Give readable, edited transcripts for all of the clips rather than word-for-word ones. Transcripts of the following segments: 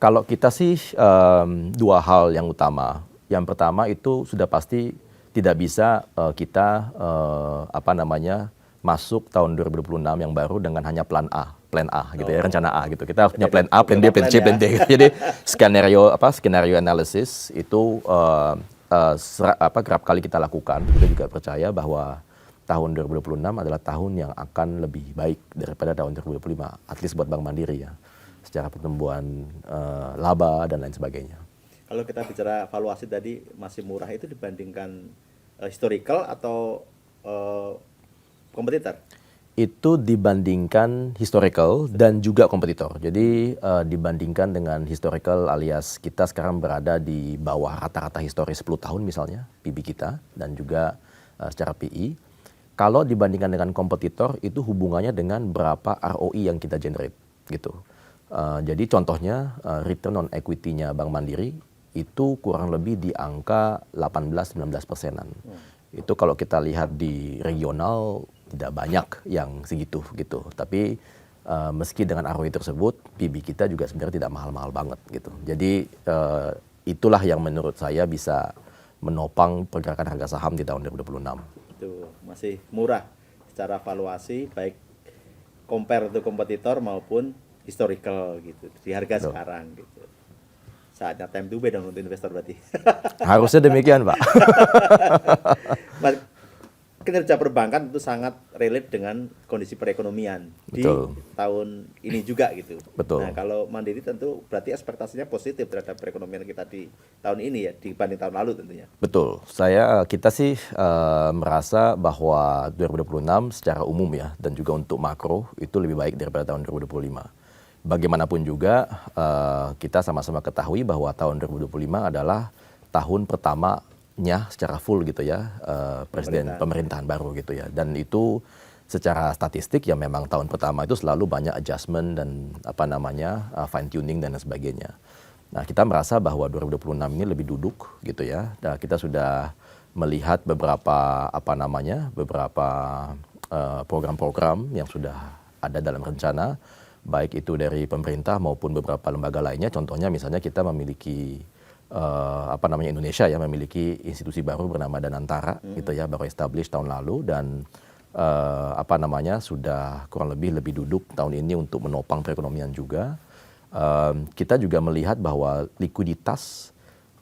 Kalau kita sih dua hal yang utama. Yang pertama itu sudah pasti tidak bisa kita masuk tahun 2026 yang baru dengan hanya plan A gitu ya, rencana A gitu. Kita harus punya plan A, plan B, plan C, plan D. Jadi skenario analysis itu kerap kali kita lakukan. Kita juga percaya bahwa tahun 2026 adalah tahun yang akan lebih baik daripada tahun 2025, at least buat Bank Mandiri ya, secara pertumbuhan laba dan lain sebagainya. Kalau kita bicara valuasi tadi masih murah, itu dibandingkan historical atau kompetitor? Itu dibandingkan historical dan juga kompetitor. Jadi dibandingkan dengan historical alias kita sekarang berada di bawah rata-rata historis 10 tahun misalnya PB kita dan juga secara PE. Kalau dibandingkan dengan kompetitor itu hubungannya dengan berapa ROE yang kita generate gitu. Jadi contohnya return on equity-nya Bank Mandiri itu kurang lebih di angka 18-19%-an. Itu kalau kita lihat di regional tidak banyak yang segitu gitu. Tapi meski dengan ROE tersebut, PB kita juga sebenarnya tidak mahal-mahal banget gitu. Jadi itulah yang menurut saya bisa menopang pergerakan harga saham di tahun 2026. Itu masih murah secara valuasi, baik compare to kompetitor maupun historical gitu di harga sekarang gitu. Saatnya time to buy dong untuk investor berarti. Harusnya demikian, Pak. Kinerja perbankan itu sangat relate dengan kondisi perekonomian Betul. di tahun ini juga gitu. Betul. Nah, kalau Mandiri tentu berarti ekspektasinya positif terhadap perekonomian kita di tahun ini ya, dibanding tahun lalu tentunya. Betul. Kita sih merasa bahwa 2026 secara umum ya, dan juga untuk makro itu lebih baik daripada tahun 2025. Bagaimanapun juga kita sama-sama ketahui bahwa tahun 2025 adalah tahun pertamanya secara full gitu ya, pemerintahan baru gitu ya. Dan itu secara statistik ya memang tahun pertama itu selalu banyak adjustment dan fine tuning dan sebagainya. Nah, kita merasa bahwa 2026 ini lebih duduk gitu ya. Dan kita sudah melihat beberapa program-program yang sudah ada dalam rencana, baik itu dari pemerintah maupun beberapa lembaga lainnya. Contohnya misalnya kita memiliki Indonesia ya memiliki institusi baru bernama Danantara gitu ya, baru established tahun lalu dan sudah kurang lebih duduk tahun ini untuk menopang perekonomian juga. Kita juga melihat bahwa likuiditas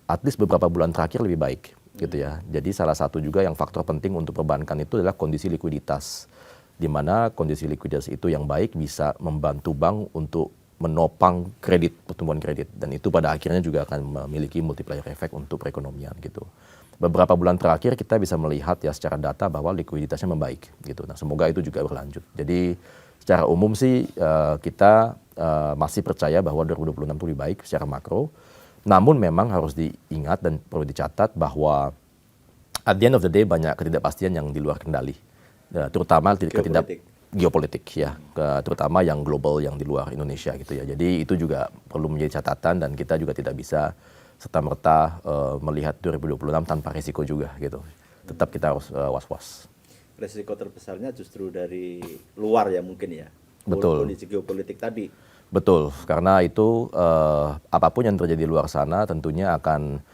at least beberapa bulan terakhir lebih baik gitu ya. Jadi salah satu juga yang faktor penting untuk perbankan itu adalah kondisi likuiditas, di mana kondisi likuiditas itu yang baik bisa membantu bank untuk menopang pertumbuhan kredit, dan itu pada akhirnya juga akan memiliki multiplier effect untuk perekonomian gitu. Beberapa bulan terakhir kita bisa melihat ya secara data bahwa likuiditasnya membaik gitu. Nah, semoga itu juga berlanjut. Jadi secara umum sih kita masih percaya bahwa 2026 itu lebih baik secara makro. Namun memang harus diingat dan perlu dicatat bahwa at the end of the day banyak ketidakpastian yang di luar kendali. Terutama geopolitik ya, terutama yang global yang di luar Indonesia gitu ya. Jadi itu juga perlu menjadi catatan dan kita juga tidak bisa serta-merta melihat 2026 tanpa risiko juga gitu. Tetap kita harus was-was. Risiko terbesarnya justru dari luar ya mungkin ya. Betul. Kondisi geopolitik tadi. Betul, karena itu apapun yang terjadi di luar sana tentunya akan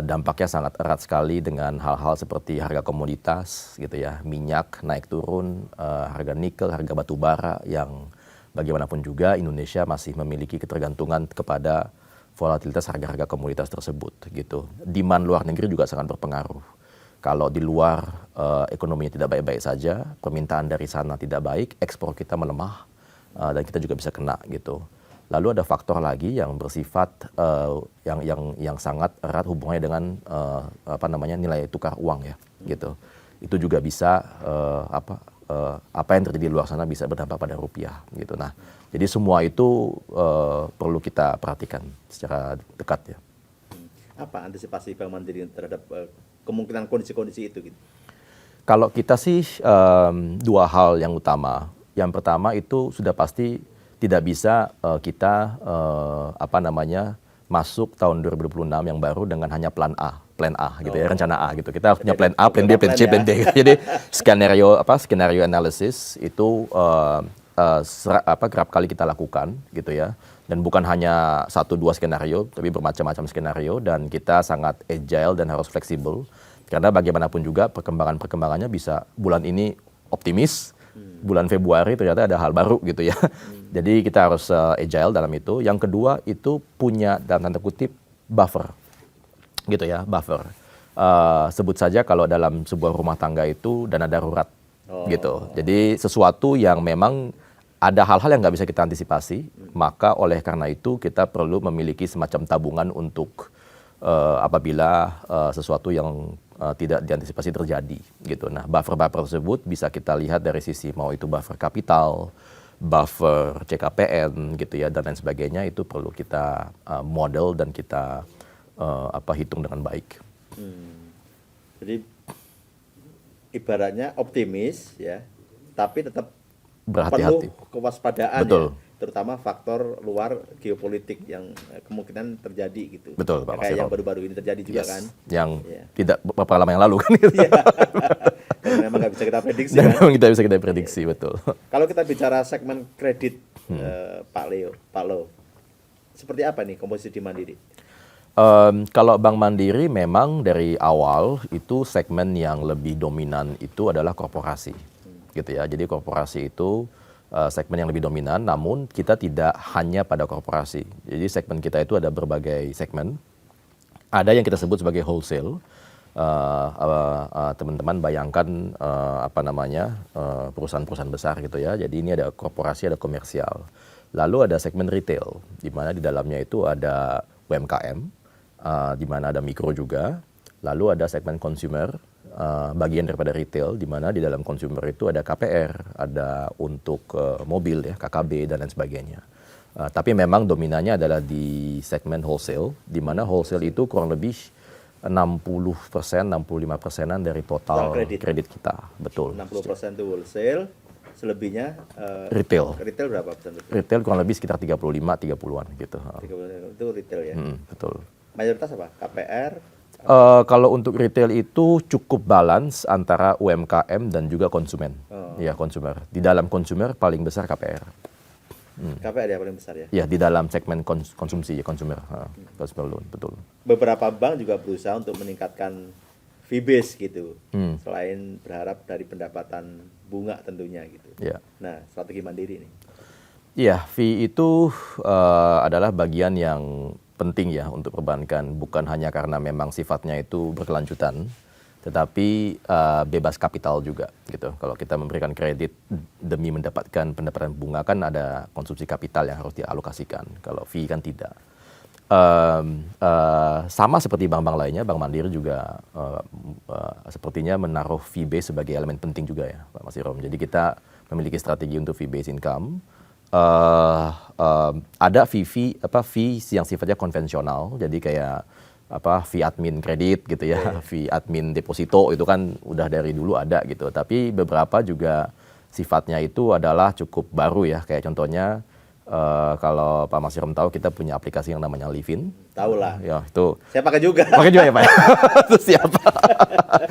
dampaknya sangat erat sekali dengan hal-hal seperti harga komoditas gitu ya, minyak naik turun, harga nikel, harga batu bara yang bagaimanapun juga Indonesia masih memiliki ketergantungan kepada volatilitas harga-harga komoditas tersebut gitu. Demand luar negeri juga sangat berpengaruh. Kalau di luar ekonominya tidak baik-baik saja, permintaan dari sana tidak baik, ekspor kita melemah dan kita juga bisa kena gitu. Lalu ada faktor lagi yang bersifat yang sangat erat hubungannya dengan nilai tukar uang ya gitu. Itu juga bisa apa yang terjadi di luar sana bisa berdampak pada rupiah gitu. Nah, jadi semua itu perlu kita perhatikan secara dekat ya. Apa antisipasi Bank Mandiri terhadap kemungkinan kondisi-kondisi itu gitu? Kalau kita sih dua hal yang utama. Yang pertama itu sudah pasti tidak bisa kita masuk tahun 2026 yang baru dengan hanya plan A gitu ya, rencana A gitu. Kita harus punya plan A, plan B, plan C, plan D. Jadi skenario analysis itu kerap kali kita lakukan gitu ya. Dan bukan hanya 1-2 skenario, tapi bermacam-macam skenario, dan kita sangat agile dan harus fleksibel. Karena bagaimanapun juga perkembangannya bisa bulan ini optimis, bulan Februari ternyata ada hal baru gitu ya. Jadi kita harus agile dalam itu. Yang kedua itu punya dalam tanda kutip buffer gitu ya, buffer. Sebut saja kalau dalam sebuah rumah tangga itu dana darurat gitu. Jadi sesuatu yang memang ada hal-hal yang nggak bisa kita antisipasi, maka oleh karena itu kita perlu memiliki semacam tabungan untuk apabila sesuatu yang tidak diantisipasi terjadi gitu. Nah, buffer-buffer tersebut bisa kita lihat dari sisi mau itu buffer kapital, buffer CKPN gitu ya, dan lain sebagainya. Itu perlu kita model dan kita hitung dengan baik. Jadi ibaratnya optimis ya, tapi tetap Berhati-hati. penuh kewaspadaan Betul. ya, terutama faktor luar geopolitik yang kemungkinan terjadi gitu. Betul, Ya, Pak kayak Masiro. yang baru-baru ini terjadi juga kan. Yang Iya. tidak beberapa lama yang lalu kan. Iya. Dan memang nggak bisa kita prediksi Dan kan. memang kita bisa prediksi, betul. Kalau kita bicara segmen kredit, Pak Lo, seperti apa nih komposisi di Mandiri? Kalau Bank Mandiri memang dari awal itu segmen yang lebih dominan itu adalah korporasi, gitu ya. Jadi korporasi itu segmen yang lebih dominan, namun kita tidak hanya pada korporasi. Jadi segmen kita itu ada berbagai segmen. Ada yang kita sebut sebagai wholesale. Teman-teman bayangkan perusahaan-perusahaan besar gitu ya. Jadi ini ada korporasi, ada komersial. Lalu ada segmen retail, di mana di dalamnya itu ada UMKM, di mana ada mikro juga. Lalu ada segmen consumer, bagian daripada retail, di mana di dalam consumer itu ada KPR, ada untuk mobil ya, KKB dan lain sebagainya. Tapi memang dominannya adalah di segmen wholesale, di mana wholesale itu kurang lebih 60%, 65%-an dari total kredit kita, betul. 60% itu wholesale, selebihnya Retail. Retail berapa persen? Retail kurang lebih sekitar 35-30-an gitu. 30% itu retail ya. Betul. Mayoritas apa? KPR? Kalau untuk retail itu cukup balance antara UMKM dan juga konsumen. Ya, konsumer. Di dalam konsumer paling besar KPR. KPR ya paling besar ya. Ya, di dalam segmen konsumsi ya, consumer loan, betul. Beberapa bank juga berusaha untuk meningkatkan fee base gitu. Selain berharap dari pendapatan bunga tentunya gitu. Ya. Nah, strategi Mandiri nih. Iya, fee itu adalah bagian yang penting ya untuk perbankan, bukan hanya karena memang sifatnya itu berkelanjutan, tetapi bebas kapital juga gitu. Kalau kita memberikan kredit demi mendapatkan pendapatan bunga kan ada konsumsi kapital yang harus dialokasikan. Kalau fee kan tidak. Sama seperti bank-bank lainnya, Bank Mandiri juga sepertinya menaruh fee base sebagai elemen penting juga ya, Pak Masirom. Jadi kita memiliki strategi untuk fee base income. Ada fee yang sifatnya konvensional, jadi kayak fee admin kredit gitu ya, fee admin deposito itu kan udah dari dulu ada gitu. Tapi beberapa juga sifatnya itu adalah cukup baru ya, kayak contohnya kalau Pak Masirom tahu kita punya aplikasi yang namanya Livin. Tahu lah. Ya itu. Saya pakai juga. Pakai juga ya Pak. Itu siapa?